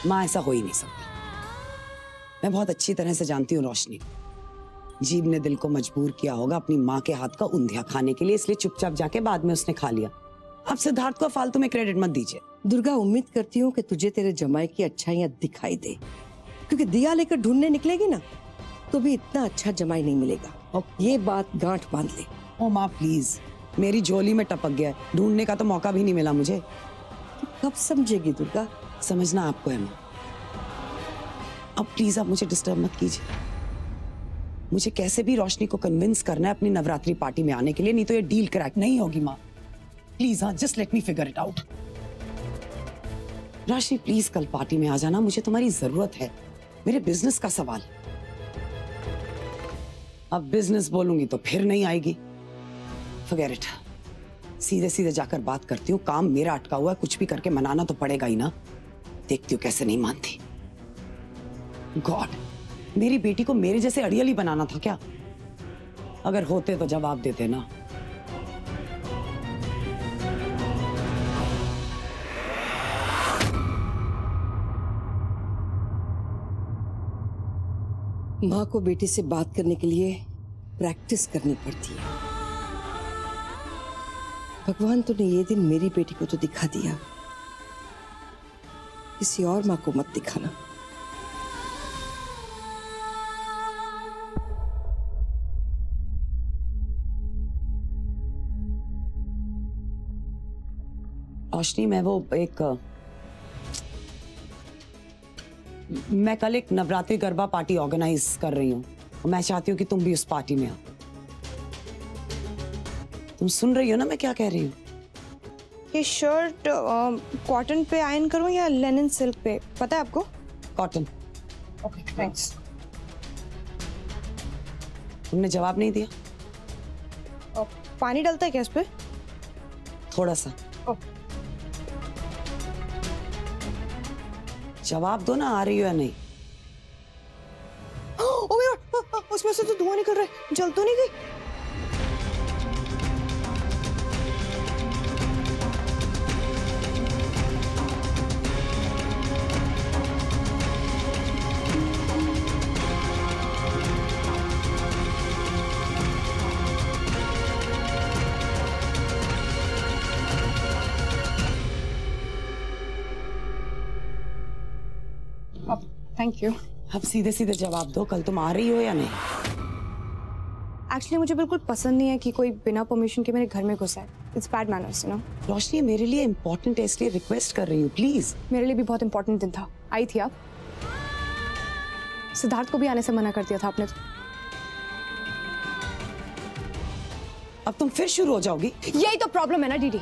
माँ ऐसा हो ही नहीं सकता। मैं बहुत अच्छी तरह से जानती हूँ रोशनी। जीव ने दिल को मजबूर किया होगा अपनी माँ के हाथ का ऊंधिया खाने के लिए, इसलिए चुपचाप जाके बाद में उसने खा लिया। आप सिद्धार्थ को फालतू में क्रेडिट मत दीजिए। दुर्गा, उम्मीद करती हूँ कि तुझे तेरे जमाई की अच्छाइयाँ दिखाई दे, क्योंकि दिया लेकर ढूंढने निकलेगी ना तो भी इतना अच्छा जमाई नहीं मिलेगा। ये बात गांठ बांध ले। ओ माँ प्लीज, मेरी झोली में टपक गया है, ढूंढने का तो मौका भी नहीं मिला मुझे। तो कब समझेगी दुर्गा? समझना आपको है माँ। अब प्लीज आप मुझे डिस्टर्ब मत कीजिए। मुझे कैसे भी रोशनी को कन्विंस करना है अपनी नवरात्रि पार्टी में आने के लिए, नहीं तो ये डील क्रैक नहीं होगी माँ। प्लीज हाँ, just let me figure it out. Roshni please कल पार्टी में आ जाना, मुझे तुम्हारी जरूरत है, मेरे बिजनेस का सवाल। अब बिजनेस बोलूंगी तो फिर नहीं आएगी। फॉरगेट इट, सीधे सीधे जाकर बात करती हूँ। काम मेरा अटका हुआ है, कुछ भी करके मनाना तो पड़ेगा ही ना। देखती हूँ कैसे नहीं मानती। गॉड, मेरी बेटी को मेरे जैसे अड़ियली बनाना था क्या? अगर होते तो जवाब देते ना। माँ को बेटी से बात करने के लिए प्रैक्टिस करनी पड़ती है। भगवान तूने ये दिन मेरी बेटी को तो दिखा दिया, किसी और माँ को मत दिखाना। रोशनी, मैं कल एक नवरात्रि गरबा पार्टी ऑर्गेनाइज कर रही हूँ और मैं चाहती हूँ कि तुम भी उस पार्टी में आओ। तुम सुन रही हो ना मैं क्या कह रही हूँ? ये शर्ट कॉटन पे आयरन करूँ या लेनिन सिल्क पे, पता है आपको? कॉटन। Okay thanks. तुमने जवाब नहीं दिया। पानी डलता है क्या इस पे? थोड़ा सा। जवाब दो ना, आ रही हो या नहीं? ओ यार, उसमें से तो धुआं निकल रहा है, जल तो नहीं गई? Thank you. अब सीधे सीधे जवाब दो, कल तुम आ रही हो या नहीं? एक्चुअली मुझे बिल्कुल पसंद नहीं है कि कोई बिना परमिशन के मेरे घर में घुसा है। It's bad manners, you know. Roshni, मेरे लिए इम्पोर्टेंट है इसलिए रिक्वेस्ट कर रही हूँ, प्लीज। मेरे लिए भी बहुत इंपॉर्टेंट दिन था। आई थी आप? सिद्धार्थ को भी आने से मना कर दिया था आपने तो। अब तुम फिर शुरू हो जाओगी। यही तो प्रॉब्लम है ना दीदी,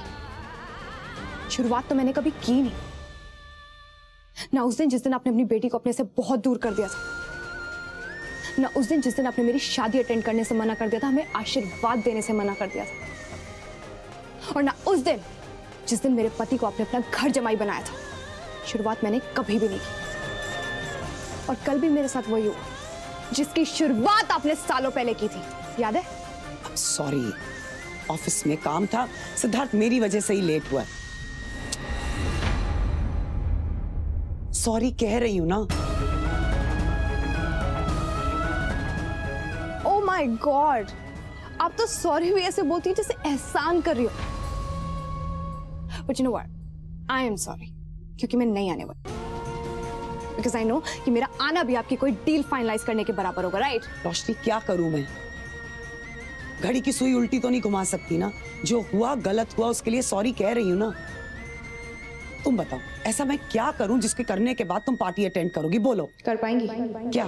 शुरुआत तो मैंने कभी की नहीं ना। उस दिन जिस दिन आपने अपनी बेटी को अपने से बहुत दूर कर दिया था, ना उस दिन जिस दिन आपने मेरी शादी अटेंड करने से मना कर दिया था, हमें आशीर्वाद देने से मना कर दिया था, और ना उस दिन जिस दिन मेरे पति को आपने अपना घर जमाई बनाया था। शुरुआत मैंने कभी भी नहीं की, और कल भी मेरे साथ वही हुआ जिसकी शुरुआत आपने सालों पहले की थी, याद है? सॉरी, ऑफिस में काम था, सिद्धार्थ मेरी वजह से ही लेट हुआ। सॉरी कह रही हूं ना। ओह माय गॉड, आप तो सॉरी भी ऐसे बोलती हैं जैसे एहसान कर रही हो। But you know what, I am sorry, क्योंकि मैं नहीं आने वाली। बिकॉज आई नो कि मेरा आना भी आपकी कोई डील फाइनलाइज करने के बराबर होगा, राइट? रोशनी, क्या करूं मैं? घड़ी की सुई उल्टी तो नहीं घुमा सकती ना। जो हुआ गलत हुआ, उसके लिए सॉरी कह रही हूं ना। तुम बताओ, ऐसा मैं क्या करूं जिसके करने के बाद तुम पार्टी अटेंड करोगी? बोलो। कर पाएंगी? क्या?